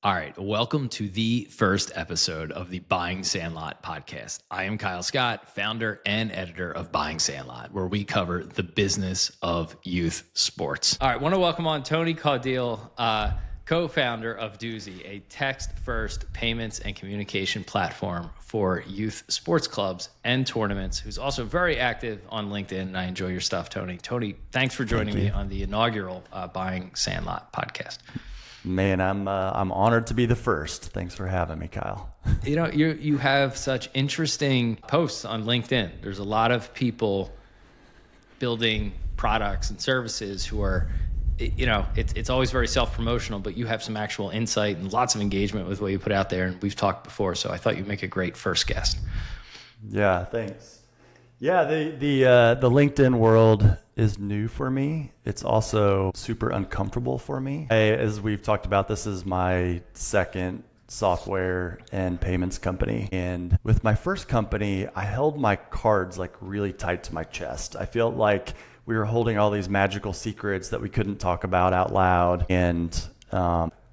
All right, welcome to the first episode of the Buying Sandlot podcast. I am Kyle Scott, founder and editor of Buying Sandlot, where we cover the business of youth sports. All right, I want to welcome on Tony Caudill, co-founder of Duesy, a text-first payments and communication platform for youth sports clubs and tournaments, who's also very active on LinkedIn, and I enjoy your stuff, Tony. Tony, thanks for joining me on the inaugural Buying Sandlot podcast. Man, I'm honored to be the first. Thanks for having me, Kyle. You know, you have such interesting posts on LinkedIn. There's a lot of people building products and services who are, you know, it's always very self-promotional, but you have some actual insight and lots of engagement with what you put out there. And we've talked before, so I thought you'd make a great first guest. Yeah, thanks. Yeah, the LinkedIn world is new for me. It's also super uncomfortable for me. As we've talked about, this is my second software and payments company. And with my first company, I held my cards like really tight to my chest. I felt like we were holding all these magical secrets that we couldn't talk about out loud, and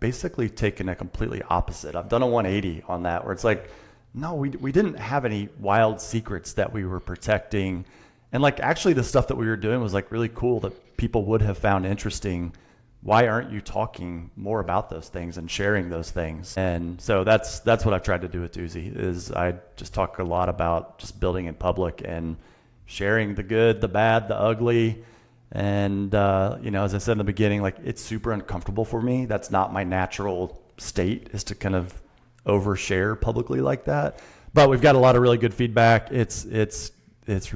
basically taken a completely opposite. I've done a 180 on that, where it's like, no, we didn't have any wild secrets that we were protecting. And like, actually the stuff that we were doing was like really cool that people would have found interesting. Why aren't you talking more about those things and sharing those things? And so that's what I've tried to do with Duesy, is I just talk a lot about just building in public and sharing the good, the bad, the ugly. And, you know, as I said in the beginning, like, it's super uncomfortable for me. That's not my natural state, is to kind of overshare publicly like that. But we've got a lot of really good feedback. It's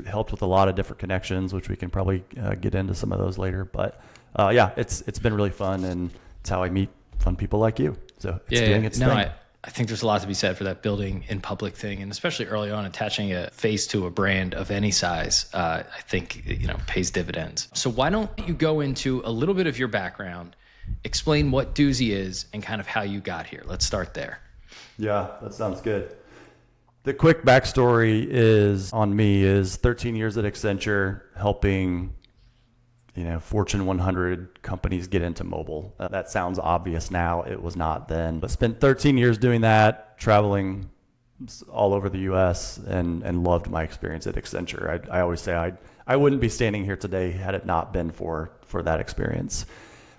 helped with a lot of different connections, which we can probably get into some of those later. But yeah, it's been really fun, and it's how I meet fun people like you. So it's doing its thing. I think there's a lot to be said for that building in public thing, and especially early on, attaching a face to a brand of any size, I think, you know, pays dividends. So why don't you go into a little bit of your background, explain what Duesy is, and kind of how you got here. Let's start there. Yeah, that sounds good. The quick backstory is 13 years at Accenture, helping, you know, Fortune 100 companies get into mobile. That sounds obvious now. It was not then. But spent 13 years doing that, traveling all over the U.S. and loved my experience at Accenture. I always say I wouldn't be standing here today had it not been for that experience.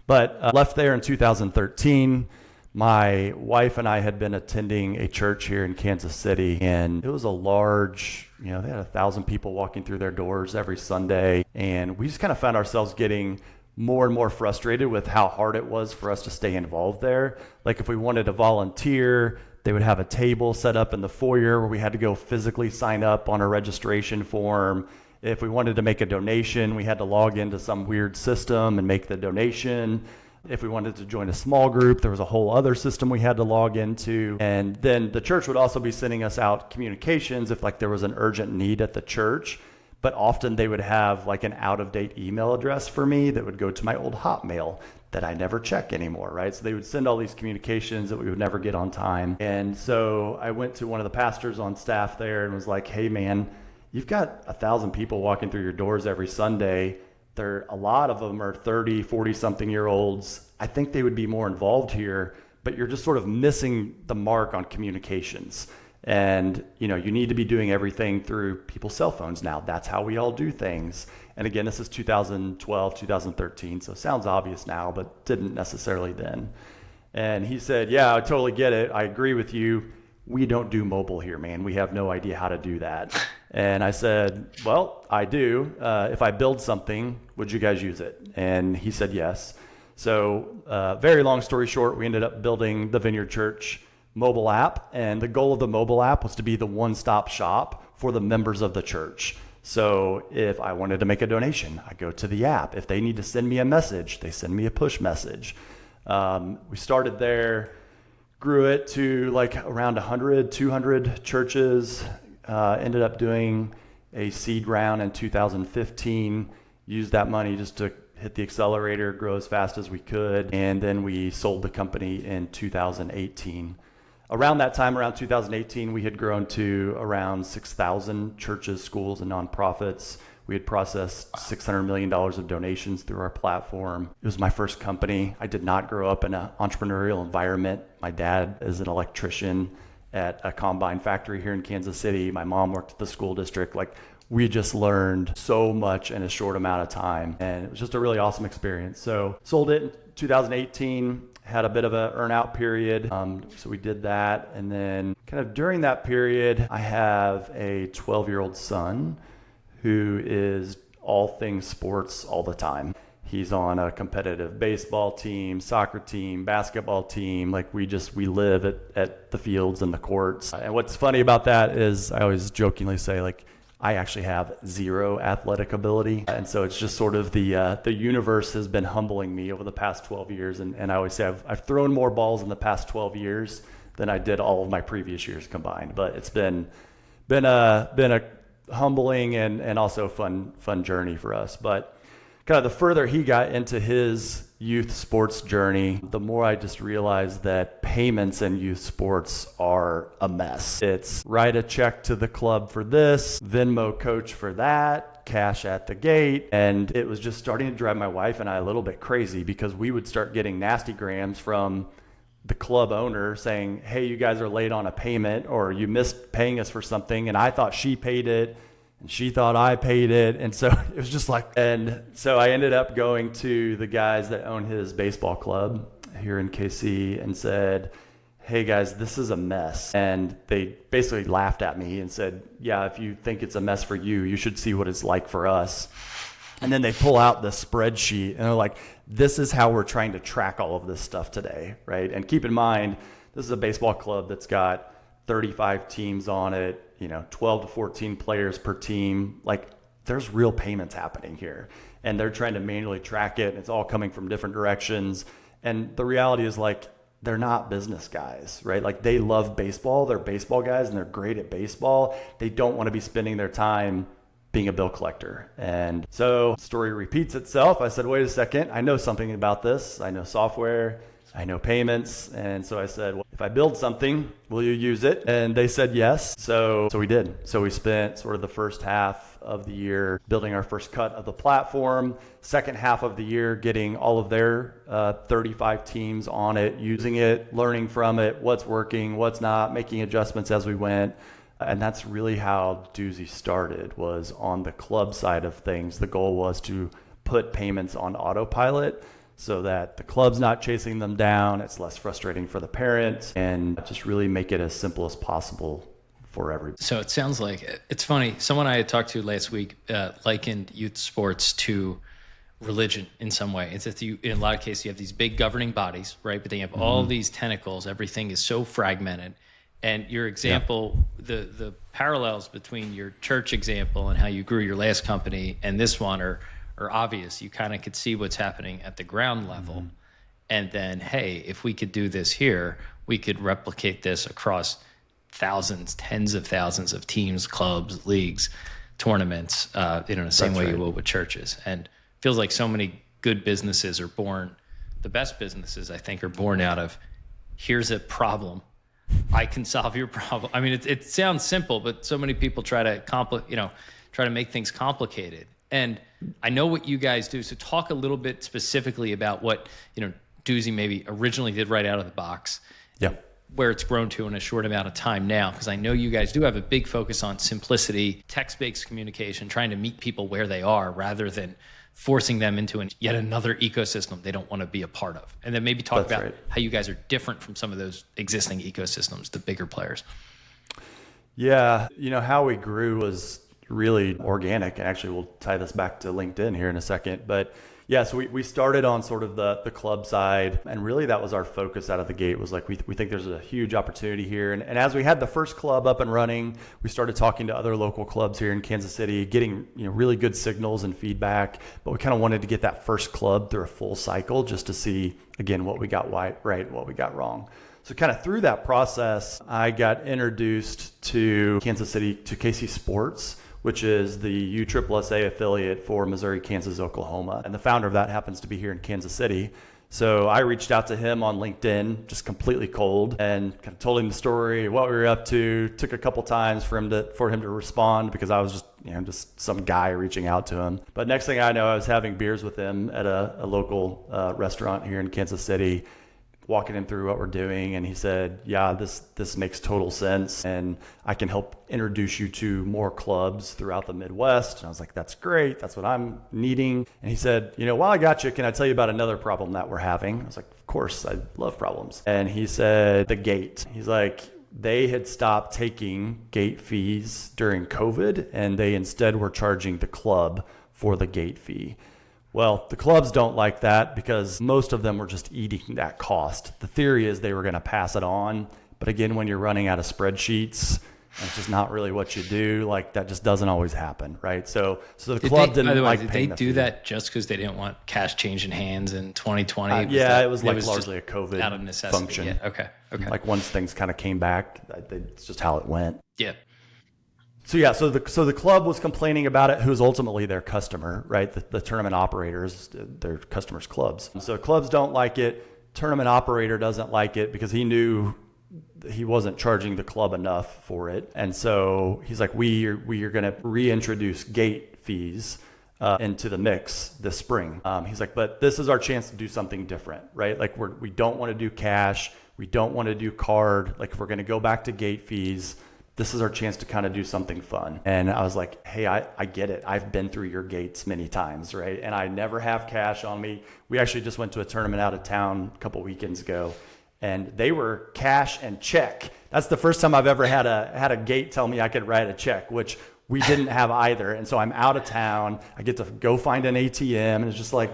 But left there in 2013. My wife and I had been attending a church here in Kansas City, and it was a large, you know, they had 1,000 people walking through their doors every Sunday. And we just kind of found ourselves getting more and more frustrated with how hard it was for us to stay involved there. Like, if we wanted to volunteer, they would have a table set up in the foyer where we had to go physically sign up on a registration form. If we wanted to make a donation, we had to log into some weird system and make the donation. If we wanted to join a small group, there was a whole other system we had to log into. And then the church would also be sending us out communications if like there was an urgent need at the church. But often they would have like an out-of-date email address for me that would go to my old Hotmail that I never check anymore, right? So they would send all these communications that we would never get on time. And so I went to one of the pastors on staff there and was like, hey man, you've got 1,000 people walking through your doors every Sunday. A lot of them are 30, 40 something year olds. I think they would be more involved here, but you're just sort of missing the mark on communications. And, you know, you need to be doing everything through people's cell phones now. That's how we all do things. And again, this is 2012, 2013. So it sounds obvious now, but didn't necessarily then. And he said, yeah, I totally get it. I agree with you. We don't do mobile here, man. We have no idea how to do that. And I said, well, I do. If I build something, would you guys use it? And he said yes. So very long story short, we ended up building the Vineyard Church mobile app. And the goal of the mobile app was to be the one-stop shop for the members of the church. So if I wanted to make a donation, I go to the app. If they need to send me a message, they send me a push message. We started there, grew it to like around 100, 200 churches, ended up doing a seed round in 2015, used that money just to hit the accelerator, grow as fast as we could, and then we sold the company in 2018. Around that time, around 2018, we had grown to around 6,000 churches, schools, and nonprofits. We had processed $600 million of donations through our platform. It was my first company. I did not grow up in an entrepreneurial environment. My dad is an electrician at a combine factory here in Kansas City. My mom worked at the school district. Like, we just learned so much in a short amount of time. And it was just a really awesome experience. So sold it in 2018, had a bit of an earn-out period. So we did that. And then kind of during that period, I have a 12-year-old son who is all things sports all the time. He's on a competitive baseball team, soccer team, basketball team. Like, we live at the fields and the courts. And what's funny about that is I always jokingly say, like, I actually have zero athletic ability. And so it's just sort of the universe has been humbling me over the past 12 years. And I always say I've thrown more balls in the past 12 years than I did all of my previous years combined. But it's been a humbling and also fun journey for us. But kind of the further he got into his youth sports journey, the more I just realized that payments in youth sports are a mess. It's write a check to the club for this, Venmo coach for that, cash at the gate. And it was just starting to drive my wife and I a little bit crazy, because we would start getting nasty grams from the club owner saying, hey, you guys are late on a payment, or you missed paying us for something. And I thought she paid it and she thought I paid it. And so it was just like, and so I ended up going to the guys that own his baseball club here in KC and said, hey guys, this is a mess. And they basically laughed at me and said, yeah, if you think it's a mess for you, you should see what it's like for us. And then they pull out the spreadsheet and they're like, this is how we're trying to track all of this stuff today, right? And keep in mind, this is a baseball club that's got 35 teams on it, 12 to 14 players per team. Like, there's real payments happening here. And they're trying to manually track it. And it's all coming from different directions. And the reality is, like, they're not business guys, right? Like, they love baseball. They're baseball guys and they're great at baseball. They don't want to be spending their time being a bill collector. And so the story repeats itself. I said, wait a second, I know something about this. I know software, I know payments. And so I said, well, if I build something, will you use it? And they said yes. So we did. So we spent sort of the first half of the year building our first cut of the platform, second half of the year getting all of their 35 teams on it, using it, learning from it, what's working, what's not, making adjustments as we went. And that's really how Duesy started, was on the club side of things. The goal was to put payments on autopilot so that the club's not chasing them down. It's less frustrating for the parents, and just really make it as simple as possible for everybody. So it sounds like, it's funny, someone I had talked to last week likened youth sports to religion in some way. It's that in a lot of cases, you have these big governing bodies, right? But then you have all these tentacles. Everything is so fragmented. And your example, the parallels between your church example and how you grew your last company and this one are obvious. You kind of could see what's happening at the ground level. And then, hey, if we could do this here, we could replicate this across thousands, tens of thousands of teams, clubs, leagues, tournaments, in the same way you will with churches. And it feels like so many good businesses are born, the best businesses, I think, are born out of, here's a problem, I can solve your problem. I mean, it sounds simple, but so many people try to make things complicated. And I know what you guys do. So talk a little bit specifically about what, Duesy maybe originally did right out of the box. Yeah. Where it's grown to in a short amount of time now, because I know you guys do have a big focus on simplicity, text-based communication, trying to meet people where they are rather than forcing them into yet another ecosystem they don't want to be a part of. And then maybe talk about how you guys are different from some of those existing ecosystems, the bigger players. Yeah, how we grew was really organic. And actually, we'll tie this back to LinkedIn here in a second. But yeah, so we started on sort of the club side, and really that was our focus out of the gate, was like, we think there's a huge opportunity here. And as we had the first club up and running, we started talking to other local clubs here in Kansas City, getting really good signals and feedback. But we kind of wanted to get that first club through a full cycle just to see, again, what we got right, what we got wrong. So kind of through that process, I got introduced to Kansas City, to KC Sports, which is the USSSA affiliate for Missouri, Kansas, Oklahoma. And the founder of that happens to be here in Kansas City. So I reached out to him on LinkedIn, just completely cold, and kind of told him the story, what we were up to. Took a couple times for him to respond because I was just some guy reaching out to him. But next thing I know, I was having beers with him at a local restaurant here in Kansas City, walking him through what we're doing, and he said, yeah, this makes total sense, and I can help introduce you to more clubs throughout the Midwest. And I was like, that's great, that's what I'm needing. And he said, while I got you, can I tell you about another problem that we're having? I was like, of course, I love problems. And he said, the gate. He's like, they had stopped taking gate fees during COVID, and they instead were charging the club for the gate fee. Well, the clubs don't like that because most of them were just eating that cost. The theory is they were going to pass it on. But again, when you're running out of spreadsheets, it's just not really what you do. Like, that just doesn't always happen, right? So the club didn't like paying the fee. Did they do that just because they didn't want cash change in hands in 2020? It was largely a COVID out of necessity. function. Yeah. Okay. Like once things kind of came back, it's just how it went. Yeah. So the club was complaining about it, who's ultimately their customer, right? The tournament operators, their customers' clubs. So clubs don't like it. Tournament operator doesn't like it because he knew he wasn't charging the club enough for it. And so he's like, we are going to reintroduce gate fees into the mix this spring. He's like, but this is our chance to do something different, right? Like we don't want to do cash. We don't want to do card. Like if we're going to go back to gate fees, this is our chance to kind of do something fun. And I was like, hey, I get it. I've been through your gates many times, right? And I never have cash on me. We actually just went to a tournament out of town a couple weekends ago, and they were cash and check. That's the first time I've ever had a gate tell me I could write a check, which we didn't have either. And so I'm out of town. I get to go find an ATM, and it's just like,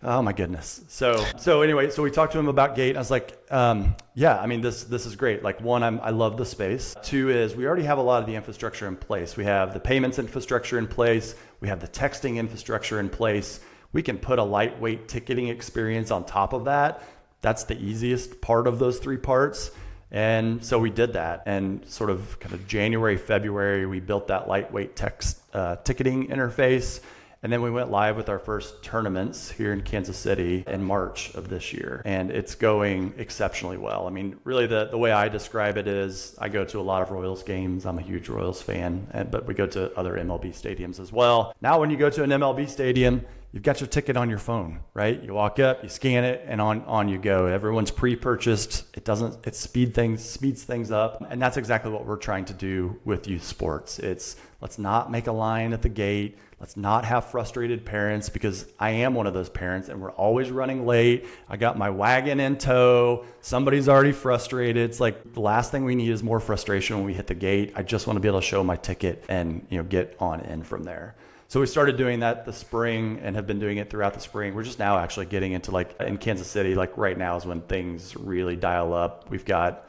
oh my goodness. So anyway, we talked to him about gate. I was like, yeah, I mean, this is great. Like, one, I love the space. Two is we already have a lot of the infrastructure in place. We have the payments infrastructure in place. We have the texting infrastructure in place. We can put a lightweight ticketing experience on top of that. That's the easiest part of those three parts. And so we did that, and sort of kind of January, February, we built that lightweight ticketing interface. And then we went live with our first tournaments here in Kansas City in March of this year. And it's going exceptionally well. I mean, really the way I describe it is I go to a lot of Royals games. I'm a huge Royals fan, but we go to other MLB stadiums as well. Now, when you go to an MLB stadium, you've got your ticket on your phone, right? You walk up, you scan it, and on you go. Everyone's pre-purchased. It speeds things up. And that's exactly what we're trying to do with youth sports. Let's not make a line at the gate. Let's not have frustrated parents, because I am one of those parents and we're always running late. I got my wagon in tow. Somebody's already frustrated. It's like the last thing we need is more frustration when we hit the gate. I just want to be able to show my ticket and get on in from there. So we started doing that this spring and have been doing it throughout the spring. We're just now actually getting into, like, in Kansas City, like right now is when things really dial up. We've got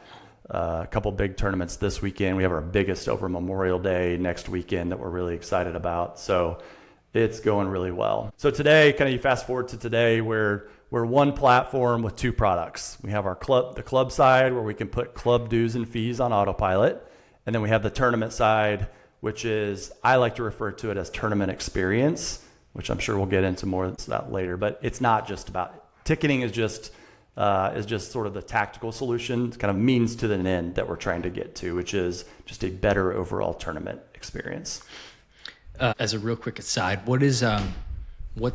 a couple big tournaments this weekend. We have our biggest over Memorial Day next weekend that we're really excited about. So it's going really well. So today, kind of you fast forward to today, we're one platform with two products. We have the club side where we can put club dues and fees on autopilot. And then we have the tournament side, which is, I like to refer to it as tournament experience, which I'm sure we'll get into more of that later. But it's not just about ticketing, is just sort of the tactical solution, kind of means to the end that we're trying to get to, which is just a better overall tournament experience. As a real quick aside, what's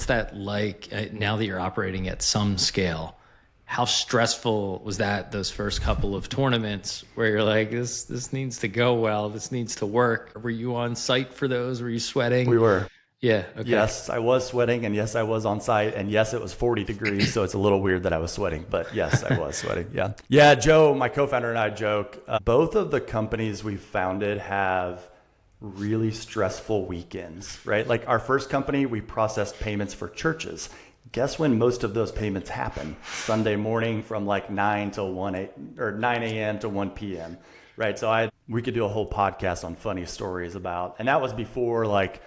that like now that you're operating at some scale? How stressful was that those first couple of tournaments where you're like, this needs to go well, this needs to work? Were you on site for those? Were you sweating? We were. Yeah. Okay. Yes, I was sweating, and yes, I was on site, and yes, it was 40 degrees, so it's a little weird that I was sweating, but yes, I was sweating. Yeah. Yeah, Joe, my co-founder, and I joke, both of the companies we founded have really stressful weekends, right? Like our first company, we processed payments for churches. Guess when most of those payments happen? Sunday morning from like 9 a.m. to 1 p.m., right? So we could do a whole podcast on funny stories about, and that was before like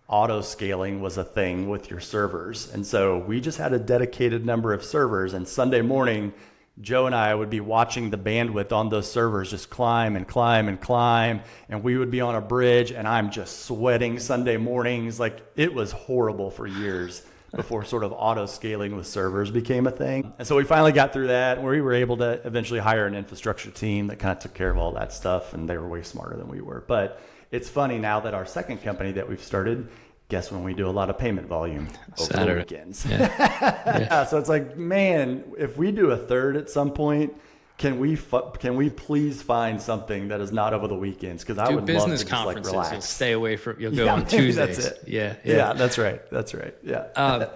auto scaling was a thing with your servers. And so we just had a dedicated number of servers, and Sunday morning, Joe and I would be watching the bandwidth on those servers just climb and climb and climb. And we would be on a bridge, and I'm just sweating Sunday mornings. Like, it was horrible for years. before sort of auto scaling with servers became a thing. And so we finally got through that, and we were able to eventually hire an infrastructure team that kind of took care of all that stuff, and they were way smarter than we were. But it's funny now that our second company that we've started, guess when we do a lot of payment volume? Over the weekends. Yeah. So it's like, man, if we do a third at some point, can we please find something that is not over the weekends? Because I would love to just like relax. You'll stay away from. You'll go on Tuesdays. That's it. Yeah. That's right. Yeah.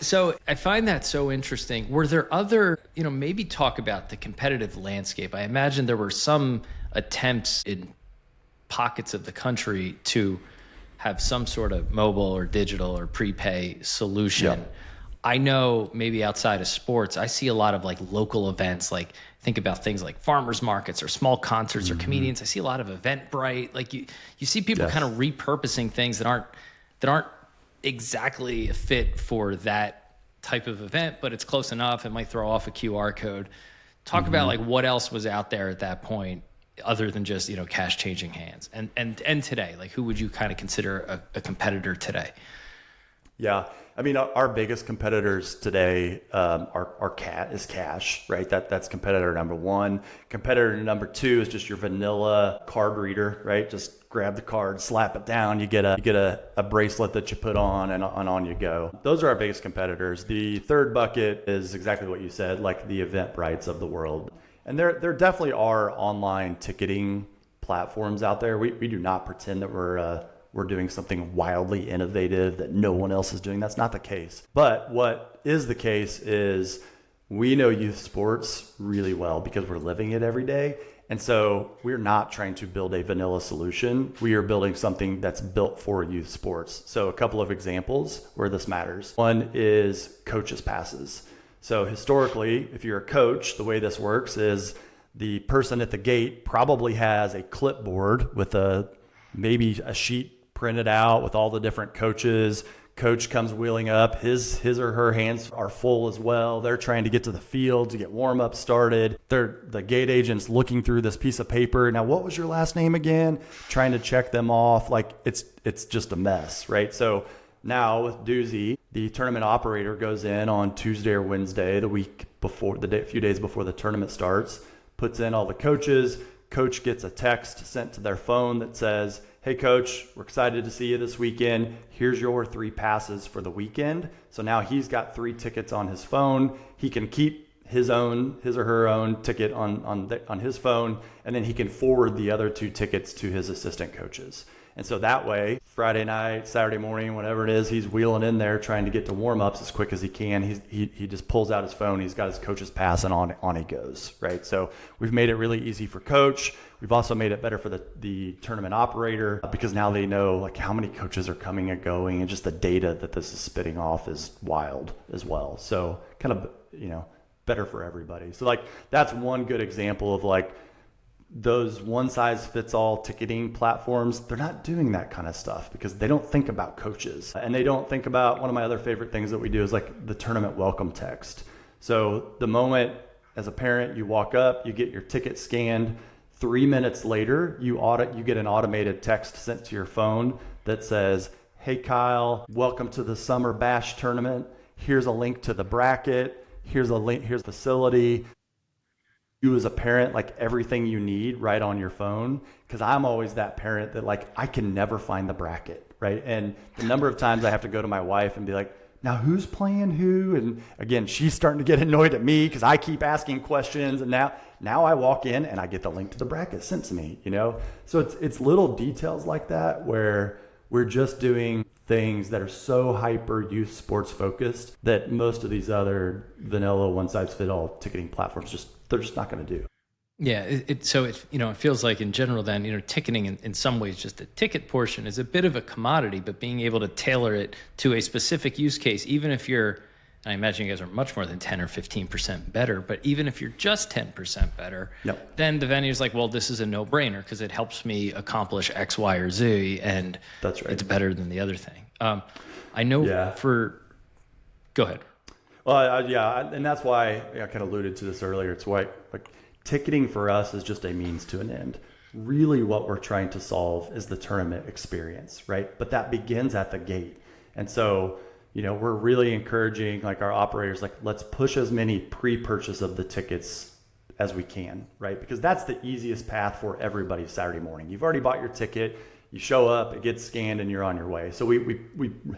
So I find that so interesting. Were there other, maybe talk about the competitive landscape? I imagine there were some attempts in pockets of the country to have some sort of mobile or digital or prepay solution. Yep. I know maybe outside of sports, I see a lot of like local events, like think about things like farmers markets or small concerts or comedians. I see a lot of Eventbrite. Like you see people kind of repurposing things that aren't exactly a fit for that type of event, but it's close enough. It might throw off a QR code. Talk about like what else was out there at that point other than just, cash changing hands and today, like who would you kind of consider a competitor today? Yeah. I mean, our biggest competitors today is cash, right? That's competitor number one. Competitor number two is just your vanilla card reader, right? Just grab the card, slap it down. You get a bracelet that you put on and on you go. Those are our biggest competitors. The third bucket is exactly what you said, like the Eventbrites of the world. And there definitely are online ticketing platforms out there. We do not pretend that we're doing something wildly innovative that no one else is doing. That's not the case. But what is the case is we know youth sports really well because we're living it every day. And so we're not trying to build a vanilla solution. We are building something that's built for youth sports. So a couple of examples where this matters. One is coaches' passes. So historically, if you're a coach, the way this works is the person at the gate probably has a clipboard with maybe a sheet printed out with all the different coaches. Coach comes wheeling up. His or her hands are full as well. They're trying to get to the field to get warm-up started. The gate agent's looking through this piece of paper. Now, what was your last name again? Trying to check them off. Like it's just a mess, right? So now with Duesy, the tournament operator goes in on Tuesday or Wednesday, the week before, a few days before the tournament starts, puts in all the coaches. Coach gets a text sent to their phone that says, "Hey coach, we're excited to see you this weekend. Here's your 3 passes for the weekend." So now he's got 3 tickets on his phone. He can keep his or her own ticket on his phone, and then he can forward the other 2 tickets to his assistant coaches. And so that way, Friday night, Saturday morning, whatever it is, he's wheeling in there trying to get to warm-ups as quick as he can. He just pulls out his phone. He's got his coach's pass, and on he goes, right? So we've made it really easy for coach. We've also made it better for the tournament operator because now they know like how many coaches are coming and going, and just the data that this is spitting off is wild as well. So kind of, better for everybody. So like that's one good example of like those one-size-fits-all ticketing platforms. They're not doing that kind of stuff because they don't think about coaches, and they don't think about one of my other favorite things that we do is like the tournament welcome text. So the moment as a parent you walk up, you get your ticket scanned, 3 minutes later you get an automated text sent to your phone that says, "Hey Kyle, welcome to the Summer Bash tournament. Here's a link to the bracket. Here's the facility." You as a parent, like everything you need right on your phone. Cause I'm always that parent that like, I can never find the bracket, right? And the number of times I have to go to my wife and be like, "Now who's playing who?" And again, she's starting to get annoyed at me cause I keep asking questions. And now I walk in and I get the link to the bracket sent to me, So it's little details like that where we're just doing things that are so hyper youth sports focused that most of these other vanilla one-size-fits-all ticketing platforms they're just not going to do. Yeah, it feels like in general then, ticketing in some ways, just the ticket portion is a bit of a commodity, but being able to tailor it to a specific use case, even if and I imagine you guys are much more than 10 or 15% better, but even if you're just 10% better, yep. Then the venue's like, well, this is a no-brainer because it helps me accomplish X, Y, or Z, and that's right. It's better than the other thing. I know go ahead. Well, and that's why I kind of alluded to this earlier. It's why like ticketing for us is just a means to an end. Really what we're trying to solve is the tournament experience, right? But that begins at the gate. And so we're really encouraging like our operators, like let's push as many pre-purchase of the tickets as we can, right? Because that's the easiest path for everybody Saturday morning. You've already bought your ticket, you show up, it gets scanned, and you're on your way. So we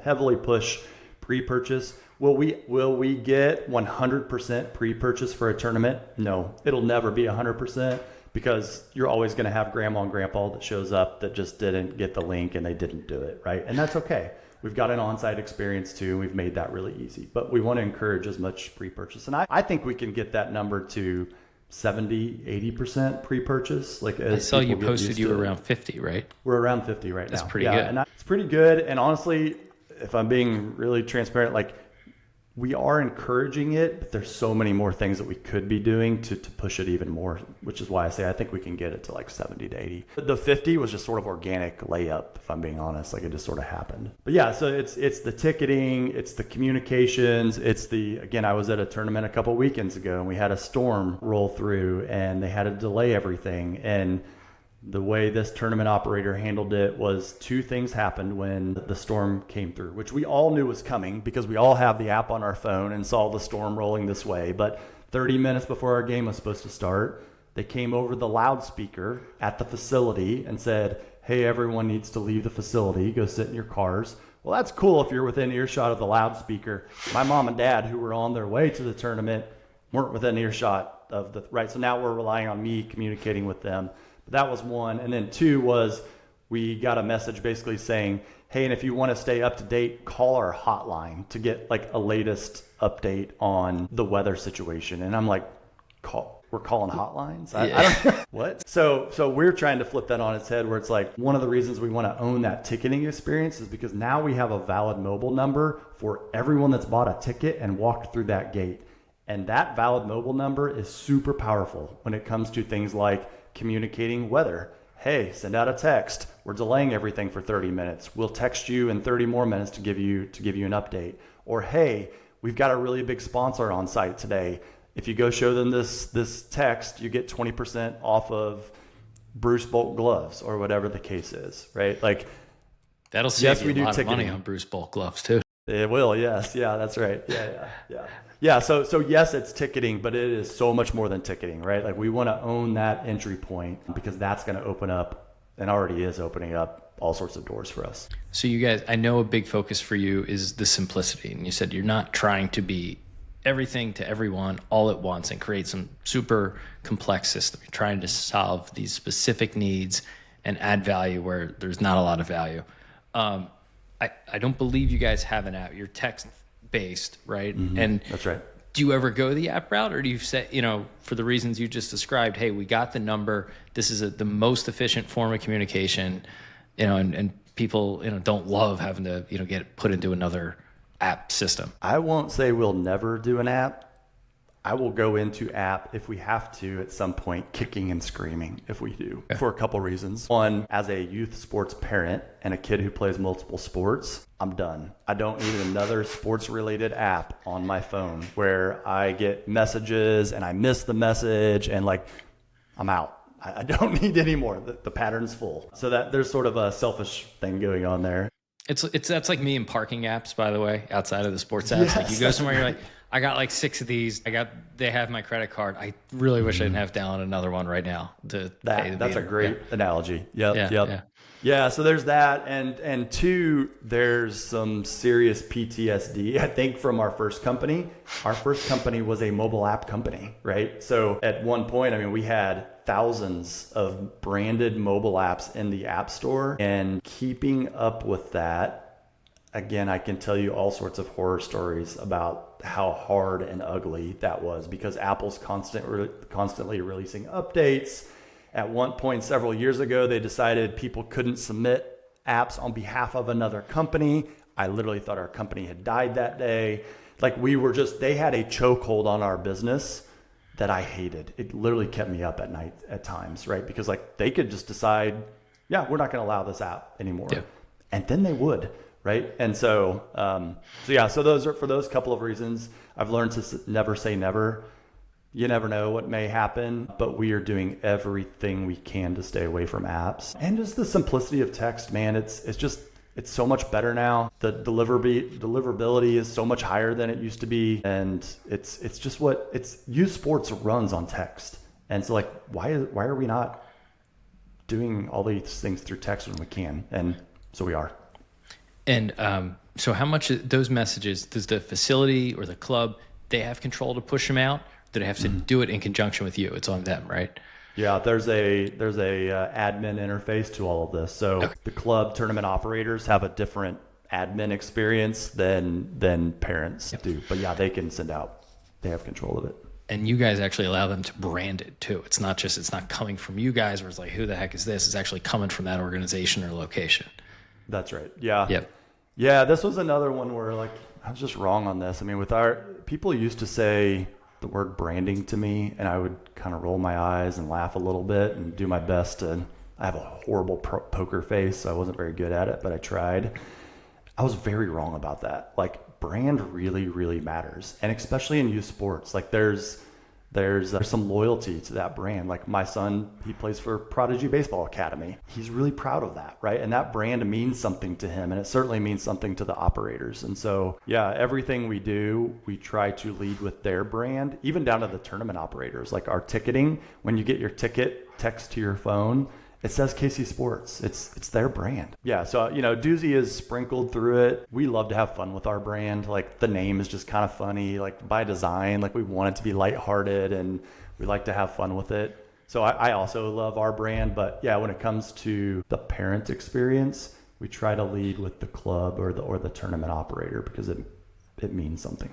heavily push pre-purchase. Will we get 100% pre-purchase for a tournament? No, it'll never be 100%, because you're always going to have grandma and grandpa that shows up that just didn't get the link and they didn't do it, right? And that's okay. We've got an on-site experience too, and we've made that really easy. But we want to encourage as much pre-purchase. And I think we can get that number to 70, 80% pre-purchase. Like I saw you posted you were around 50, right? We're around 50 right now. That's pretty good. And it's pretty good. And honestly, if I'm being really transparent, like we are encouraging it, but there's so many more things that we could be doing to push it even more, which is why I say I think we can get it to like 70 to 80. The 50 was just sort of organic layup, if I'm being honest. Like it just sort of happened. But yeah, so it's the ticketing, it's the communications, again, I was at a tournament a couple weekends ago and we had a storm roll through and they had to delay everything. And the way this tournament operator handled it was two things happened when the storm came through, which we all knew was coming because we all have the app on our phone and saw the storm rolling this way. But 30 minutes before our game was supposed to start, they came over the loudspeaker at the facility and said, hey, everyone needs to leave the facility, go sit in your cars. Well, that's cool if you're within earshot of the loudspeaker. My mom and dad, who were on their way to the tournament, weren't within earshot of the, right? So now we're relying on me communicating with them. But that was one. And then two was we got a message basically saying, hey, and if you want to stay up to date, call our hotline to get like a latest update on the weather situation. And I'm like, we're calling hotlines? I don't what? So we're trying to flip that on its head where it's like one of the reasons we want to own that ticketing experience is because now we have a valid mobile number for everyone that's bought a ticket and walked through that gate. And that valid mobile number is super powerful when it comes to things like communicating weather. Hey, send out a text. We're delaying everything for 30 minutes. We'll text you in 30 more minutes to give you an update. Or hey, we've got a really big sponsor on site today. If you go show them this text, you get 20% off of Bruce Bolt gloves or whatever the case is, right? Like that'll save you a lot of money on Bruce Bolt gloves too. It will, yes. Yeah, that's right. Yeah. So yes, it's ticketing, but it is so much more than ticketing, right? Like we want to own that entry point because that's going to open up and already is opening up all sorts of doors for us. So you guys, I know a big focus for you is the simplicity. And you said you're not trying to be everything to everyone all at once and create some super complex system. You're trying to solve these specific needs and add value where there's not a lot of value. I don't believe you guys have an app. You're text based, right? Mm-hmm. And that's right. Do you ever go the app route, or do you say, for the reasons you just described, hey, we got the number. This is the most efficient form of communication, and people, don't love having to, get put into another app system. I won't say we'll never do an app. I will go into app if we have to at some point, kicking and screaming if we do, for a couple reasons. One, as a youth sports parent and a kid who plays multiple sports, I'm done. I don't need another sports related app on my phone where I get messages and I miss the message and like I'm out. I don't need any more. The pattern's full. So that there's sort of a selfish thing going on there. That's like me in parking apps, by the way, outside of the sports apps. Yes. Like you go somewhere, you're like, I got like 6 of these. They have my credit card. I really wish I didn't have to download another one right now to pay the That's a great analogy. Yep. Yeah. Yeah, so there's that, and two, there's some serious PTSD, I think, from our first company. Our first company was a mobile app company, right? So at one point, we had thousands of branded mobile apps in the App Store, and keeping up with that, again, I can tell you all sorts of horror stories about how hard and ugly that was because Apple's constantly releasing updates. At one point several years ago, they decided people couldn't submit apps on behalf of another company. I literally thought our company had died that day. Like they had a chokehold on our business that I hated. It literally kept me up at night at times, right? Because like they could just decide, yeah, we're not going to allow this app anymore. Yeah. And then they would, right? And so those are for those couple of reasons. I've learned to never say never. You never know what may happen, but we are doing everything we can to stay away from apps. And just the simplicity of text, man, it's It's so much better now. The deliverability is so much higher than it used to be. And it's just youth sports runs on text. And so like, why are we not doing all these things through text when we can? And so we are. And so how much of those messages does the facility or the club, they have control to push them out? Do they have to do it in conjunction with you? It's on them, right? Yeah, there's a admin interface to all of this. So the club tournament operators have a different admin experience than parents do. But yeah, they can send out. They have control of it. And you guys actually allow them to brand it too. It's not coming from you guys where it's like, who the heck is this? It's actually coming from that organization or location. That's right. Yeah. Yep. Yeah, this was another one where like I was just wrong on this. I mean, people used to say the word branding to me, and I would kind of roll my eyes and laugh a little bit and do my best to. I have a horrible poker face, so I wasn't very good at it, but I tried. I was very wrong about that. Like, brand really, really matters, and especially in youth sports. Like, there's some loyalty to that brand. Like my son, he plays for Prodigy Baseball Academy. He's really proud of that, right? And that brand means something to him, and it certainly means something to the operators. And so, yeah, everything we do, we try to lead with their brand, even down to the tournament operators. Like our ticketing, when you get your ticket text to your phone, it says KC Sports. It's their brand. Yeah, so, Duesy is sprinkled through it. We love to have fun with our brand. Like, the name is just kind of funny, like, by design. Like, we want it to be lighthearted, and we like to have fun with it. So I also love our brand. But, yeah, when it comes to the parent experience, we try to lead with the club or the tournament operator because it means something.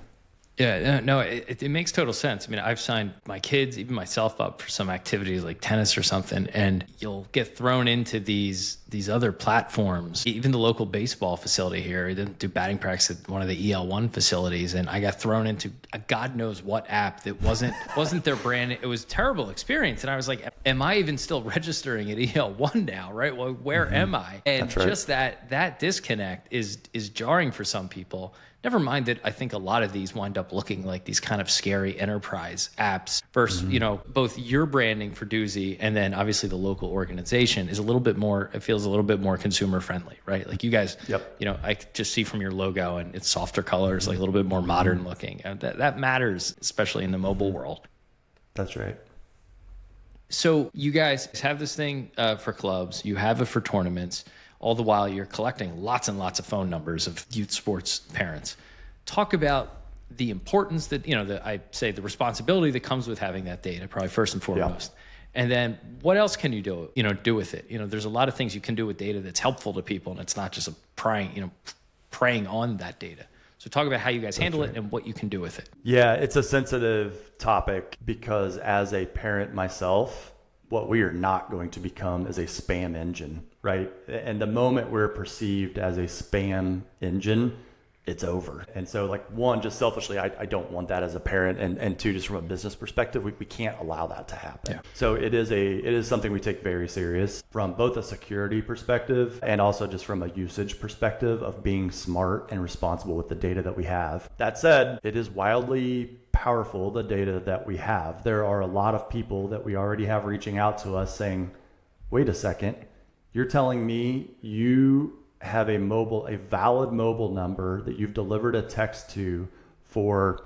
Yeah, no, it makes total sense. I mean, I've signed my kids, even myself, up for some activities like tennis or something, and you'll get thrown into these other platforms. Even the local baseball facility here, I didn't do batting practice at one of the EL1 facilities, and I got thrown into a God knows what app that wasn't their brand. It was a terrible experience, and I was like, am I even still registering at EL1 now, right? Well, where am I? And That's right. Just that disconnect is jarring for some people. Never mind that I think a lot of these wind up looking like these kind of scary enterprise apps versus, both your branding for Duesy and then obviously the local organization is a little bit more, it feels a little bit more consumer friendly, right? Like you guys, I could just see from your logo and it's softer colors, like a little bit more modern looking. And that matters, especially in the mobile world. That's right. So you guys have this thing for clubs, you have it for tournaments. All the while you're collecting lots and lots of phone numbers of youth sports parents. Talk about the importance that, I say the responsibility that comes with having that data, probably first and foremost. Yeah. And then what else can you do with it? There's a lot of things you can do with data that's helpful to people, and it's not just preying on that data. So talk about how you guys handle it and what you can do with it. Yeah, it's a sensitive topic because as a parent myself, what we are not going to become is a spam engine, right? And the moment we're perceived as a spam engine, it's over. And so like one, just selfishly, I don't want that as a parent. And two, just from a business perspective, we can't allow that to happen. Yeah. So it is something we take very serious from both a security perspective and also just from a usage perspective of being smart and responsible with the data that we have. That said, it is wildly powerful, the data that we have. There are a lot of people that we already have reaching out to us saying, wait a second, you're telling me you have a valid mobile number that you've delivered a text to for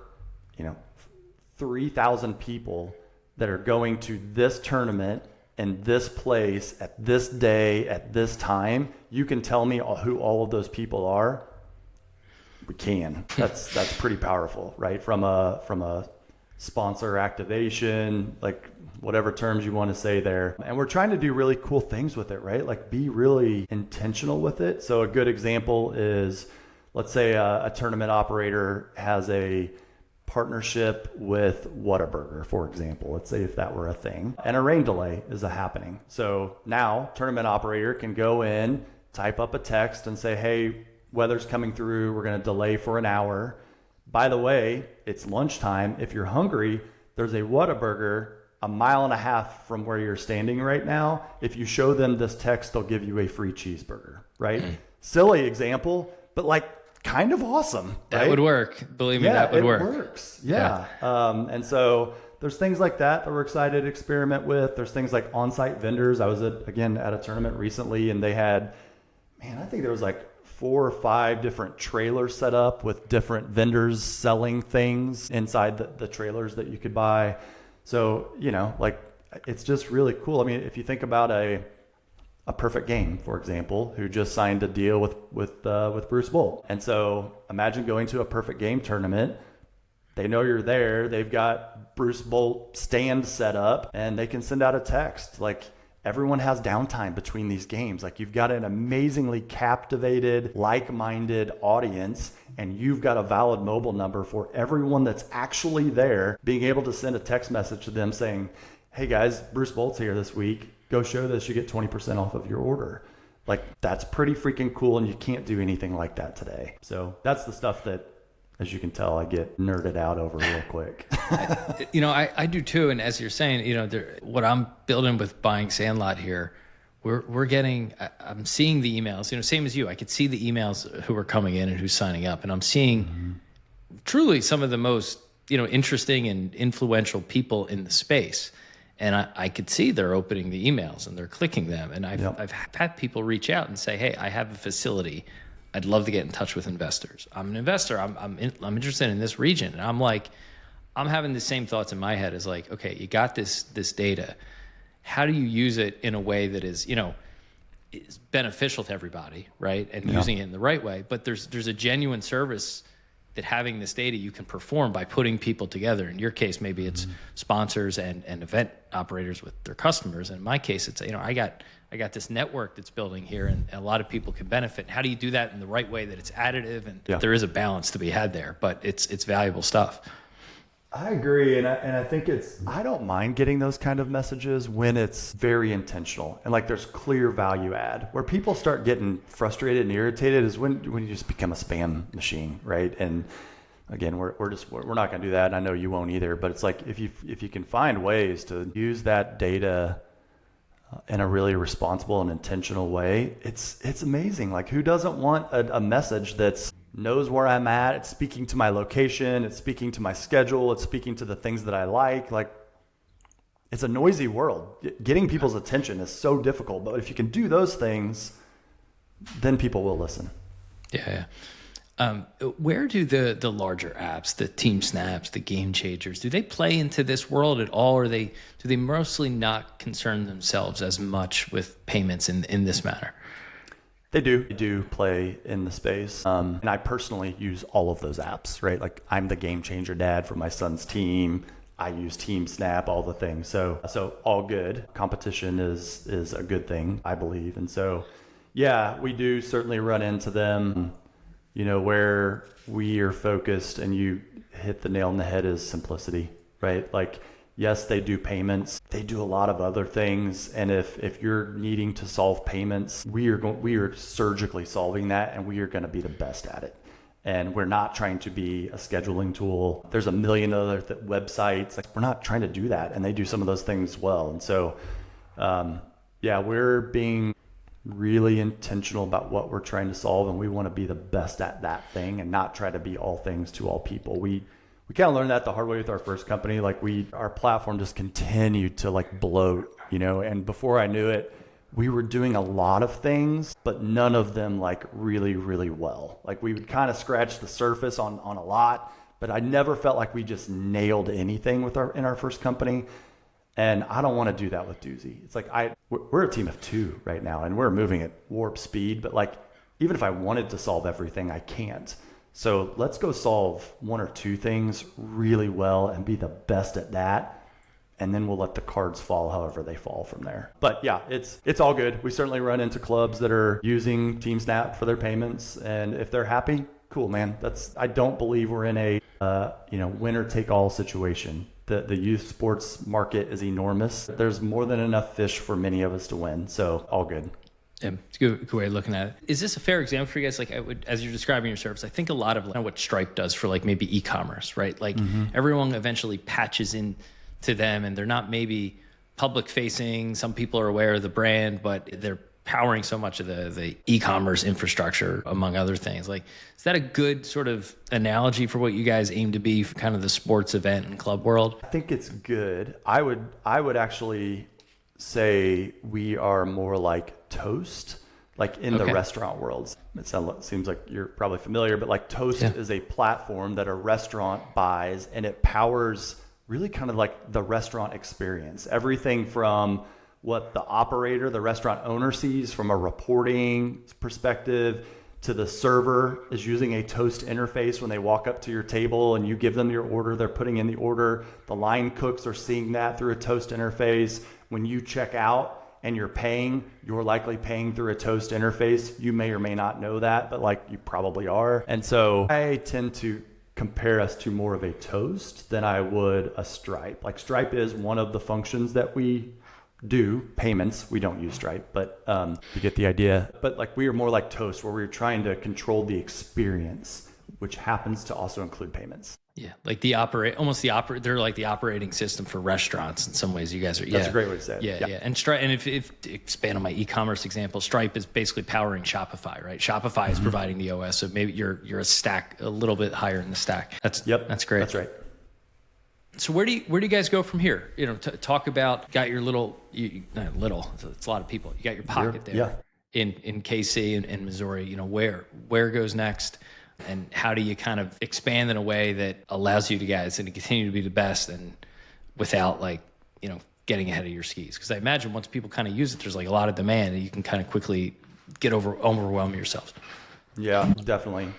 3,000 people that are going to this tournament in this place at this day at this time. You can tell me who all of those people are. We can. That's pretty powerful, right? From a sponsor activation, like whatever terms you want to say there. And we're trying to do really cool things with it, right? Like be really intentional with it. So a good example is, let's say a tournament operator has a partnership with Whataburger, for example. Let's say if that were a thing, and a rain delay is happening. So now tournament operator can go in, type up a text and say, hey, weather's coming through. We're going to delay for an hour. By the way, it's lunchtime. If you're hungry, there's a Whataburger a mile and a half from where you're standing right now. If you show them this text, they'll give you a free cheeseburger, right? Mm-hmm. Silly example, but like kind of awesome. Right? That would work. Believe me, that would work. It works. Yeah. And so there's things like that we're excited to experiment with. There's things like on-site vendors. I was at a tournament recently and they had, I think there was like 4 or 5 different trailers set up with different vendors selling things inside the trailers that you could buy. So, like, it's just really cool. I mean, if you think about a Perfect Game, for example, who just signed a deal with Bruce Bolt. And so imagine going to a Perfect Game tournament. They know you're there. They've got Bruce Bolt stand set up, and they can send out a text. Like, everyone has downtime between these games. Like, you've got an amazingly captivated, like-minded audience, and you've got a valid mobile number for everyone that's actually there, being able to send a text message to them saying, hey guys, Bruce Bolt's here this week. Go show this, you get 20% off of your order. Like, that's pretty freaking cool, and you can't do anything like that today. So that's the stuff that, as you can tell, I get nerded out over real quick. I do too. And as you're saying, what I'm building with Buying Sandlot here, we're getting, I'm seeing the emails, same as you. I could see the emails who are coming in and who's signing up. And I'm seeing truly some of the most, interesting and influential people in the space. And I could see they're opening the emails and they're clicking them. And I've had people reach out and say, hey, I have a facility. I'd love to get in touch with investors. I'm an investor. I'm interested in this region. And I'm like, I'm having the same thoughts in my head as like, okay, you got this data. How do you use it in a way that is, is beneficial to everybody, right? And using it in the right way. But there's a genuine service that having this data you can perform by putting people together. In your case, maybe it's sponsors and event operators with their customers. In my case, it's, I got this network that's building here, and a lot of people can benefit. How do you do that in the right way that it's additive and there is a balance to be had there, but it's valuable stuff. I agree. And I think I don't mind getting those kind of messages when it's very intentional and like there's clear value add. Where people start getting frustrated and irritated is when you just become a spam machine, right? And again, we're not going to do that. And I know you won't either, but it's like, if you can find ways to use that data in a really responsible and intentional way, it's amazing. Like, who doesn't want a message that's knows where I'm at, it's speaking to my location, it's speaking to my schedule, it's speaking to the things that I like. Like, it's a noisy world. Getting people's attention is so difficult, but if you can do those things, then people will listen. Yeah. Where do the larger apps, the Team Snaps, the Game Changers, do they play into this world at all, or do they mostly not concern themselves as much with payments in this manner? They do play in the space. And I personally use all of those apps, right? Like, I'm the Game Changer dad for my son's team. I use Team Snap, all the things. So all good. Competition is a good thing, I believe. And so, yeah, we do certainly run into them. Where we are focused, and you hit the nail on the head, is simplicity, right? Like, yes, they do payments. They do a lot of other things. And if you're needing to solve payments, we are surgically solving that, and we are going to be the best at it. And we're not trying to be a scheduling tool. There's a million other websites. Like, we're not trying to do that. And they do some of those things well. And so, we're being really intentional about what we're trying to solve. And we want to be the best at that thing and not try to be all things to all people. We kind of learned that the hard way with our first company. Like, our platform just continued to like bloat, and before I knew it, we were doing a lot of things, but none of them like really, really well. Like, we would kind of scratch the surface on a lot, but I never felt like we just nailed anything in our first company. And I don't want to do that with Duesy. It's like, we're a team of 2 right now, and we're moving at warp speed, but like, even if I wanted to solve everything, I can't. So let's go solve 1 or 2 things really well and be the best at that. And then we'll let the cards fall however they fall from there. But yeah, it's all good. We certainly run into clubs that are using Team Snap for their payments. And if they're happy, cool, man. I don't believe we're in a winner take all situation. The youth sports market is enormous. There's more than enough fish for many of us to win. So all good. Yeah, it's a good way of looking at it. Is this a fair example for you guys? Like, as you're describing your service, I think a lot of what Stripe does for like maybe e-commerce, right? Like, everyone eventually patches in to them, and they're not maybe public facing. Some people are aware of the brand, but they're powering so much of the e-commerce infrastructure, among other things. Like, is that a good sort of analogy for what you guys aim to be for kind of the sports event and club world? I think it's good. I would actually say we are more like Toast. like in the restaurant world. Seems like you're probably familiar, but like Toast is a platform that a restaurant buys, and it powers really kind of like the restaurant experience. Everything from what the operator, the restaurant owner sees from a reporting perspective, to the server is using a Toast interface when they walk up to your table and you give them your order, they're putting in the order. The line cooks are seeing that through a Toast interface. When you check out and you're paying, you're likely paying through a Toast interface. You may or may not know that, but like you probably are. And so I tend to compare us to more of a Toast than I would a Stripe. Like Stripe is one of the functions that we do, payments. We don't use Stripe, but you get the idea. But like we are more like Toast, where we're trying to control the experience, which happens to also include payments. Yeah, like they're like the operating system for restaurants in some ways. You guys are. That's a great way to say it. Yeah. And Stripe, and if to expand on my e-commerce example, Stripe is basically powering Shopify, right? Shopify is providing the OS, so maybe you're a little bit higher in the stack. That's great. That's right. So where do you guys go from here? Talk about, got your it's a lot of people. You got your pocket there in KC and Missouri. Where goes next, and how do you kind of expand in a way that allows you guys to continue to be the best and without getting ahead of your skis? Because I imagine once people kind of use it, there's like a lot of demand, and you can kind of quickly overwhelm yourselves. Yeah, definitely.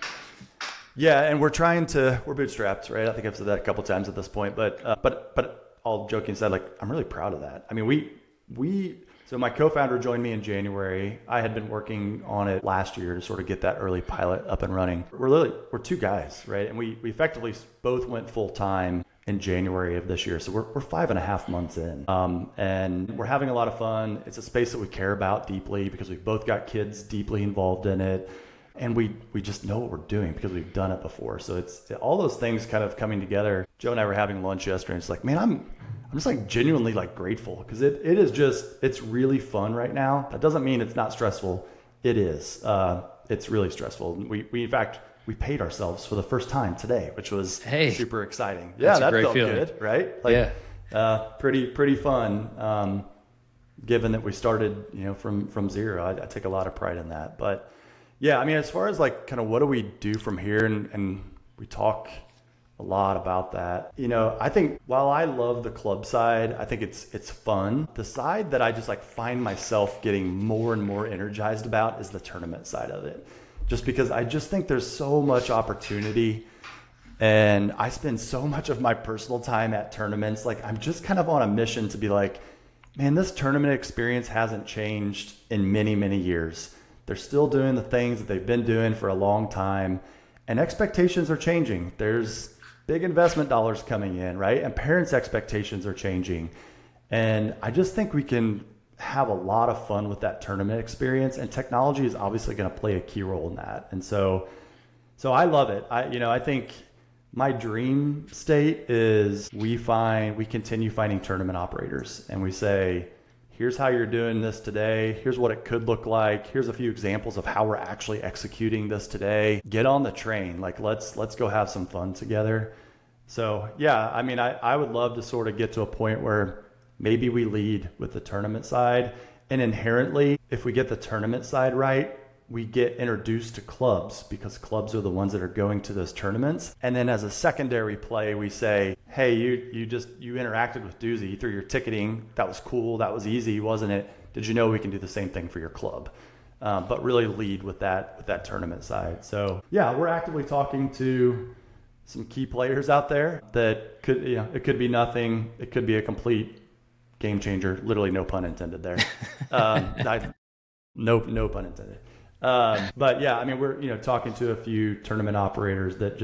Yeah, and we're bootstrapped, right? I think I've said that a couple times at this point, but all joking aside, like I'm really proud of that. I mean, so my co-founder joined me in January. I had been working on it last year to sort of get that early pilot up and running. We're two guys, right? And we effectively both went full time in January of this year. So we're 5.5 months in, and we're having a lot of fun. It's a space that we care about deeply because we've both got kids deeply involved in it. And we just know what we're doing because we've done it before. So it's all those things kind of coming together. Joe and I were having lunch yesterday, and it's like, man, I'm just like genuinely like grateful because it's really fun right now. That doesn't mean it's not stressful. It is. It's really stressful. We in fact, we paid ourselves for the first time today, which was super exciting. Yeah, that felt good, right? Pretty fun. Given that we started, from zero, I take a lot of pride in that. But yeah, I mean, as far as like kind of what do we do from here, and we talk a lot about that. I think while I love the club side, I think it's fun. The side that I just like find myself getting more and more energized about is the tournament side of it. Just because I just think there's so much opportunity, and I spend so much of my personal time at tournaments. Like I'm just kind of on a mission to be like, man, this tournament experience hasn't changed in many, many years. They're still doing the things that they've been doing for a long time, and expectations are changing. There's big investment dollars coming in, right? And parents' expectations are changing. And I just think we can have a lot of fun with that tournament experience, and technology is obviously going to play a key role in that. And so I love it. I think my dream state is we continue finding tournament operators, and we say, here's how you're doing this today. Here's what it could look like. Here's a few examples of how we're actually executing this today. Get on the train. Like, let's go have some fun together. So yeah, I mean, I would love to sort of get to a point where maybe we lead with the tournament side. And inherently, if we get the tournament side right, we get introduced to clubs because clubs are the ones that are going to those tournaments. And then as a secondary play, we say, hey, you interacted with Duesy through your ticketing. That was cool. That was easy, wasn't it? Did you know we can do the same thing for your club? But really lead with that tournament side. So yeah, we're actively talking to some key players out there that it could be nothing. It could be a complete game changer. Literally no pun intended there. No pun intended. But yeah, I mean, we're talking to a few tournament operators that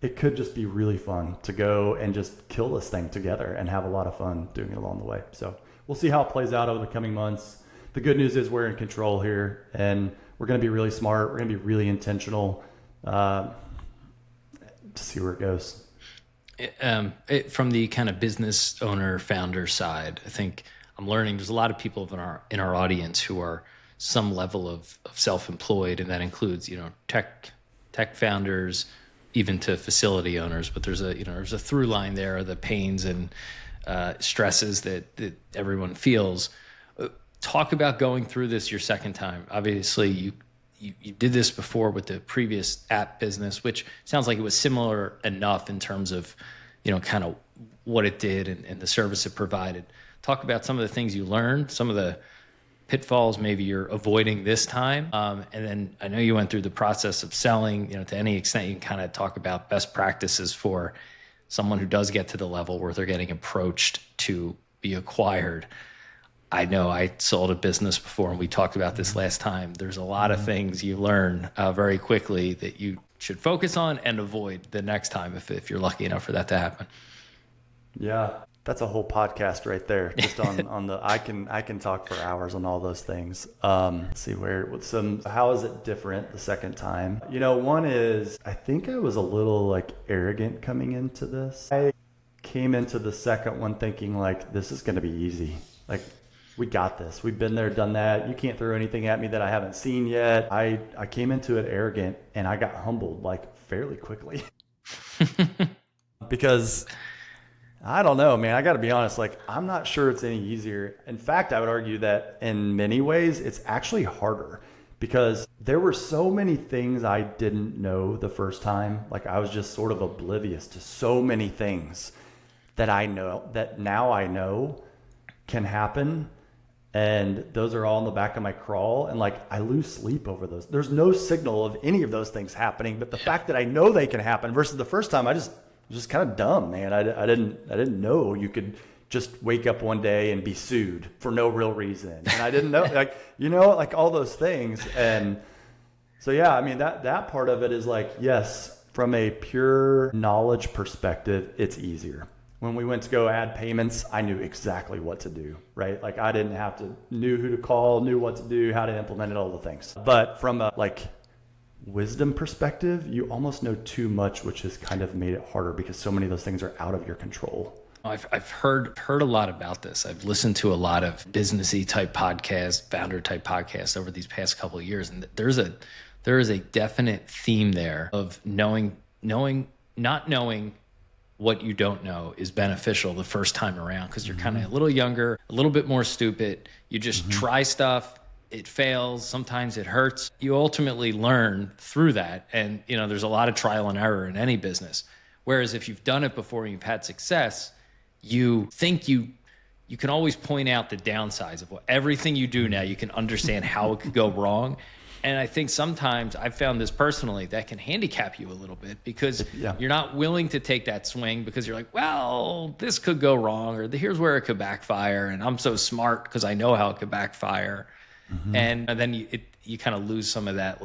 it could just be really fun to go and just kill this thing together and have a lot of fun doing it along the way. So we'll see how it plays out over the coming months. The good news is we're in control here, and we're going to be really smart. We're going to be really intentional to see where it goes. From the kind of business owner founder side, I think I'm learning there's a lot of people in our audience who are some level of self-employed, and that includes tech founders, even to facility owners. But there's a through line there of the pains and stresses that everyone feels. Talk about going through this your second time. Obviously, you did this before with the previous app business, which sounds like it was similar enough in terms of, kind of what it did and the service it provided. Talk about some of the things you learned, some of the pitfalls maybe you're avoiding this time. And then I know you went through the process of selling, to any extent you can kind of talk about best practices for someone who does get to the level where they're getting approached to be acquired. I know I sold a business before, and we talked about this last time. There's a lot of things you learn very quickly that you should focus on and avoid the next time if you're lucky enough for that to happen. Yeah, that's a whole podcast right there. Just on the I can talk for hours on all those things. Let's see how is it different the second time? One is I think I was a little arrogant coming into this. I came into the second one thinking this is going to be easy. We got this. We've been there, done that. You can't throw anything at me that I haven't seen yet. I came into it arrogant, and I got humbled fairly quickly. Because I don't know, man. I got to be honest. I'm not sure it's any easier. In fact, I would argue that in many ways, it's actually harder because there were so many things I didn't know the first time. I was just sort of oblivious to so many things that now I know can happen. And those are all in the back of my crawl. And I lose sleep over those. There's no signal of any of those things happening. But the fact that I know they can happen versus the first time, I was just kind of dumb, man. I didn't know you could just wake up one day and be sued for no real reason. And I didn't know, all those things. And so, yeah, I mean, that part of it is yes, from a pure knowledge perspective, it's easier. When we went to go add payments, I knew exactly what to do, right? I didn't have to, knew who to call, knew what to do, how to implement it, all the things. But from a wisdom perspective, you almost know too much, which has kind of made it harder because so many of those things are out of your control. I've heard a lot about this. I've listened to a lot of businessy type podcasts, founder type podcasts over these past couple of years, and there is a definite theme there of not knowing what you don't know is beneficial the first time around because you're kind of a little younger, a little bit more stupid. You just try stuff. It fails. Sometimes it hurts. You ultimately learn through that. And, there's a lot of trial and error in any business. Whereas if you've done it before and you've had success, you think you can always point out the downsides of everything you do now. You can understand how it could go wrong. And I think sometimes I've found this personally that can handicap you a little bit because you're not willing to take that swing because you're well, this could go wrong or here's where it could backfire. And I'm so smart because I know how it could backfire. And then you kind of lose some of that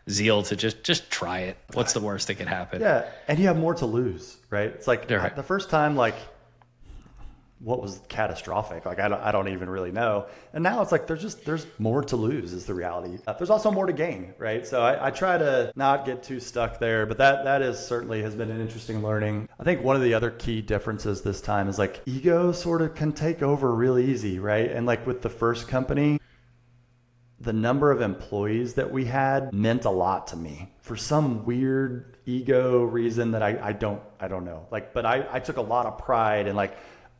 zeal to just try it. What's the worst that could happen? Yeah. And you have more to lose, right? It's the first time, what was catastrophic? I don't even really know. And now it's there's more to lose is the reality. There's also more to gain, right? So I try to not get too stuck there, but that is certainly has been an interesting learning. I think one of the other key differences this time is ego sort of can take over real easy, right? And with the first company, the number of employees that we had meant a lot to me for some weird ego reason that I don't know. But I took a lot of pride in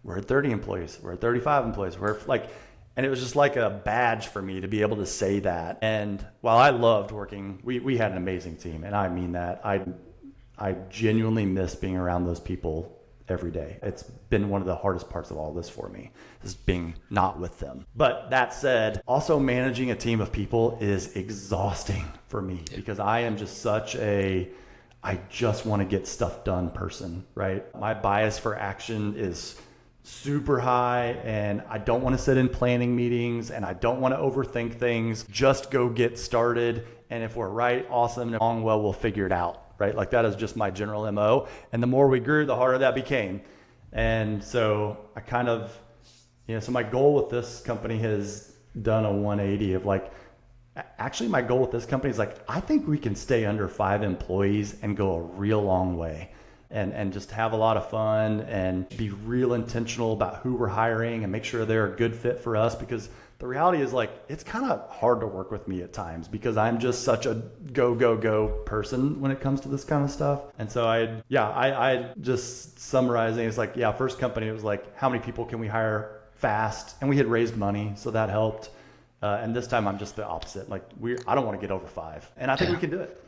we're at 30 employees, we're at 35 employees, and it was just a badge for me to be able to say that. And while I loved working, we had an amazing team, and I mean that. I genuinely miss being around those people every day. It's been one of the hardest parts of all this for me, is being not with them. But that said, also managing a team of people is exhausting for me because I am just I just want to get stuff done person, right? My bias for action is super high and I don't want to sit in planning meetings and I don't want to overthink things. Just go get started. And if we're right, awesome. Long well, we'll figure it out. Right? That is just my general MO. And the more we grew, the harder that became. And so I kind of, so my goal with this company has done a 180 of actually my goal with this company is I think we can stay under 5 employees and go a real long way and just have a lot of fun and be real intentional about who we're hiring and make sure they're a good fit for us because the reality is it's kind of hard to work with me at times because I'm just such a go person when it comes to this kind of stuff. And so I just summarizing, it's first company, it was how many people can we hire fast, and we had raised money, so that helped. And this time I'm just the opposite. Like I don't want to get over 5, and I think we can do it.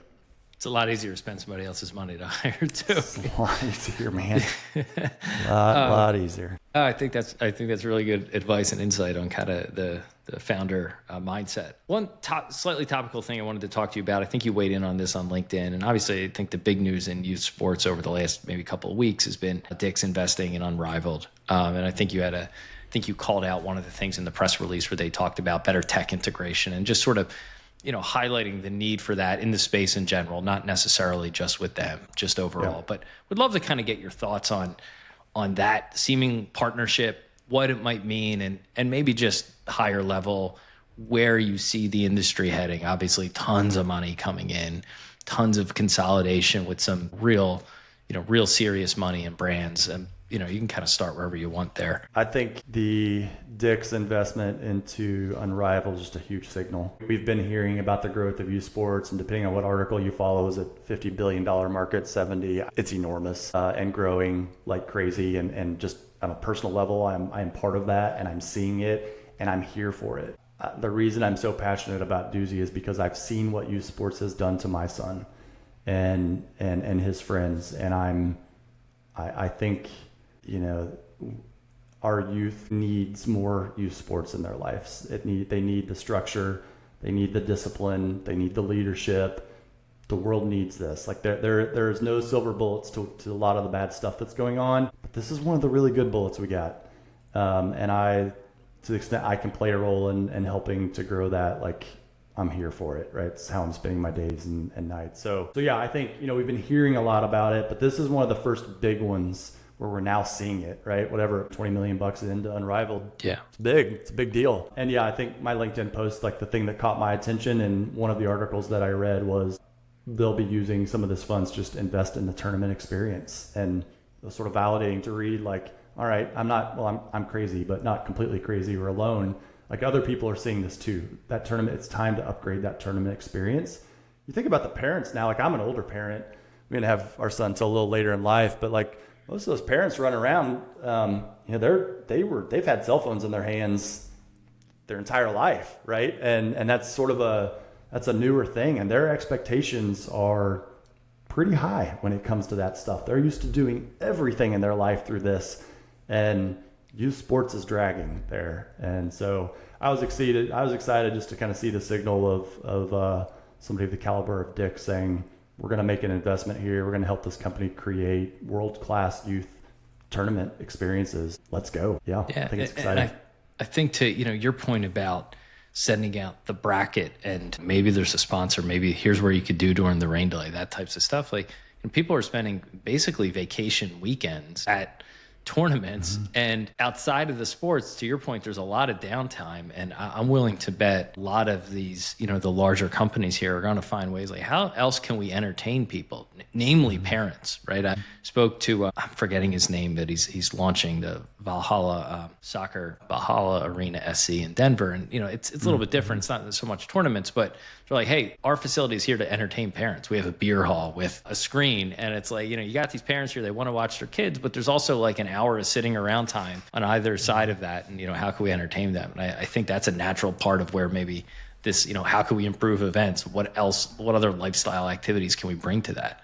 It's a lot easier to spend somebody else's money to hire too. It's a lot easier, man. A lot easier. I think that's really good advice and insight on kind of the founder mindset. One slightly topical thing I wanted to talk to you about. I think you weighed in on this on LinkedIn, and obviously I think the big news in youth sports over the last maybe couple of weeks has been Dick's investing in Unrivaled, and I think you called out one of the things in the press release where they talked about better tech integration and just sort of highlighting the need for that in the space in general, not necessarily just with them, just overall. Yeah. But would love to kind of get your thoughts on that seeming partnership, what it might mean, and maybe just higher level where you see the industry heading. Obviously, tons of money coming in, tons of consolidation with some real serious money and brands. And you can kind of start wherever you want there. I think the Dick's investment into Unrivaled is just a huge signal. We've been hearing about the growth of youth sports, and depending on what article you follow, is a $50 billion market, 70. It's enormous and growing like crazy. And just on a personal level, I'm part of that, and I'm seeing it, and I'm here for it. The reason I'm so passionate about Duesy is because I've seen what youth sports has done to my son and his friends, and I think our youth needs more youth sports in their lives. They need the structure, they need the discipline, they need the leadership. The world needs this. Like there's no silver bullets to a lot of the bad stuff that's going on, but this is one of the really good bullets we got. And to the extent I can play a role in helping to grow that, like I'm here for it, right? It's how I'm spending my days and nights. So yeah, I think, we've been hearing a lot about it, but this is one of the first big ones where we're now seeing it, right? Whatever, $20 million into Unrivaled. Yeah. It's big. It's a big deal. And yeah, I think my LinkedIn post, like the thing that caught my attention and one of the articles that I read was they'll be using some of this funds just to invest in the tournament experience. And it was sort of validating to read like, all right, I'm crazy, but not completely crazy or alone. Like other people are seeing this too. That tournament, it's time to upgrade that tournament experience. You think about the parents now, like I'm an older parent. We're going to have our son till a little later in life, but like, most of those parents run around, they've had cell phones in their hands their entire life, right? And that's sort of a newer thing, and their expectations are pretty high when it comes to that stuff. They're used to doing everything in their life through this, and youth sports is dragging there. And so I was excited just to kind of see the signal of somebody of the caliber of Dick saying, we're going to make an investment here. We're going to help this company create world-class youth tournament experiences. Let's go. Yeah. I think it's exciting. And I think to, your point about sending out the bracket and maybe there's a sponsor, maybe here's where you could do during the rain delay, that types of stuff. Like, and people are spending basically vacation weekends at tournaments, and outside of the sports, to your point, there's a lot of downtime, and I'm willing to bet a lot of these, the larger companies here are going to find ways like, how else can we entertain people, namely parents, right? I spoke to I'm forgetting his name, but he's launching the Valhalla soccer Valhalla Arena SC in Denver, and it's a little bit different. It's not so much tournaments, but they're like, hey, our facility is here to entertain parents. We have a beer hall with a screen, and it's like, you got these parents here, they want to watch their kids, but there's also like an hour of sitting around time on either side of that, and how can we entertain them? And I think that's a natural part of where maybe this, how can we improve events? What other lifestyle activities can we bring to that?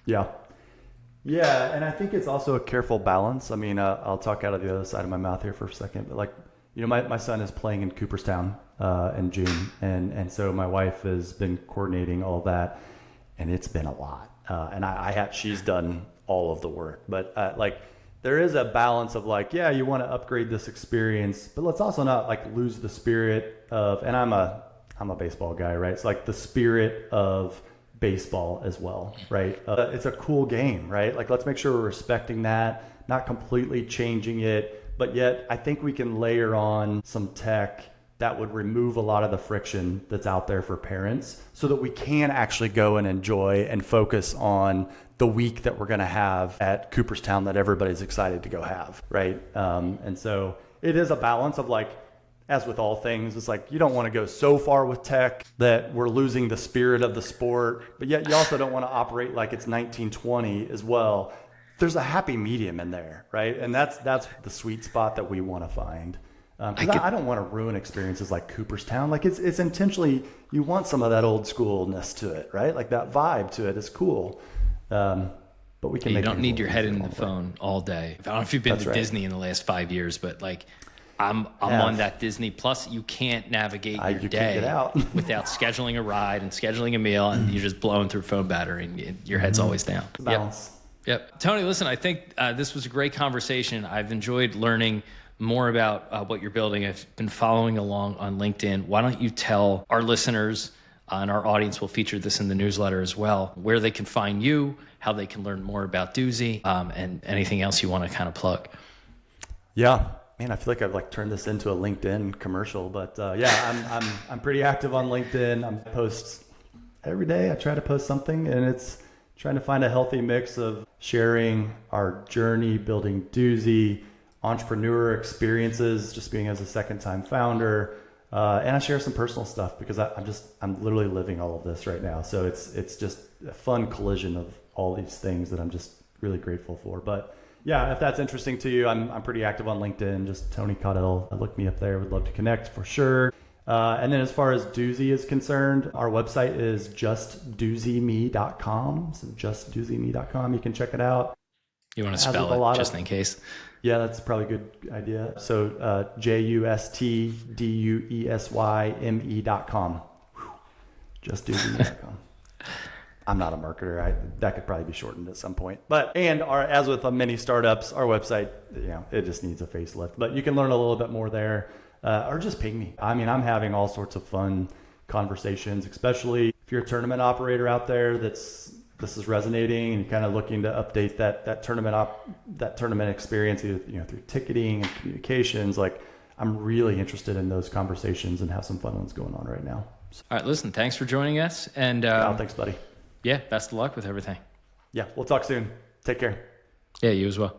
Yeah, and I think it's also a careful balance. I mean, I'll talk out of the other side of my mouth here for a second, but like, my son is playing in Cooperstown in June, and so my wife has been coordinating all of that, and it's been a lot. And she's done all of the work, but there is a balance of like, yeah, you want to upgrade this experience, but let's also not like lose the spirit of, and I'm a baseball guy, right? It's like the spirit of baseball as well, right? It's a cool game, right? Like, let's make sure we're respecting that, not completely changing it, but yet I think we can layer on some tech that would remove a lot of the friction that's out there for parents so that we can actually go and enjoy and focus on the week that we're going to have at Cooperstown that everybody's excited to go have, right? And so it is a balance of like, as with all things, it's like you don't want to go so far with tech that we're losing the spirit of the sport, but yet you also don't want to operate like it's 1920 as well. There's a happy medium in there, right? And that's the sweet spot that we want to find. I don't want to ruin experiences like Cooperstown. Like it's intentionally, you want some of that old schoolness to it, right? Like that vibe to it is cool. But we can. You don't need your head in the phone all day. I don't know if you've been to Disney in the last 5 years, but like I'm on that Disney Plus. You can't navigate your day without scheduling a ride and scheduling a meal, and you're just blowing through phone battery, and your head's always down. Balance. Yep. Tony, listen, I think this was a great conversation. I've enjoyed learning more about what you're building. I've been following along on LinkedIn. Why don't you tell our listeners and our audience, will feature this in the newsletter as well, where they can find you, how they can learn more about Duesy, and anything else you want to kind of plug. Yeah, man, I feel like I've like turned this into a LinkedIn commercial, but I'm pretty active on LinkedIn. I post every day. I try to post something, and it's trying to find a healthy mix of sharing our journey, building Duesy, entrepreneur experiences, just being as a second-time founder, and I share some personal stuff because I'm literally living all of this right now. So it's just a fun collision of all these things that I'm just really grateful for. But yeah, if that's interesting to you, I'm pretty active on LinkedIn. Just Tony Caudill, look me up there. Would love to connect for sure. And then as far as Duesy is concerned, our website is justduesyme.com. So justduesyme.com. You can check it out. You want to spell it just in case? Yeah, that's probably a good idea. So justduesyme.com. Justduesyme.com. I'm not a marketer. That could probably be shortened at some point. But as with many startups, our website, it just needs a facelift. But you can learn a little bit more there, or just ping me. I mean, I'm having all sorts of fun conversations, especially if you're a tournament operator out there this is resonating and kind of looking to update that tournament experience either through ticketing and communications. Like, I'm really interested in those conversations and have some fun ones going on right now. So, all right, listen, thanks for joining us, and thanks, buddy. Yeah, best of luck with everything. Yeah, we'll talk soon. Take care. Yeah, you as well.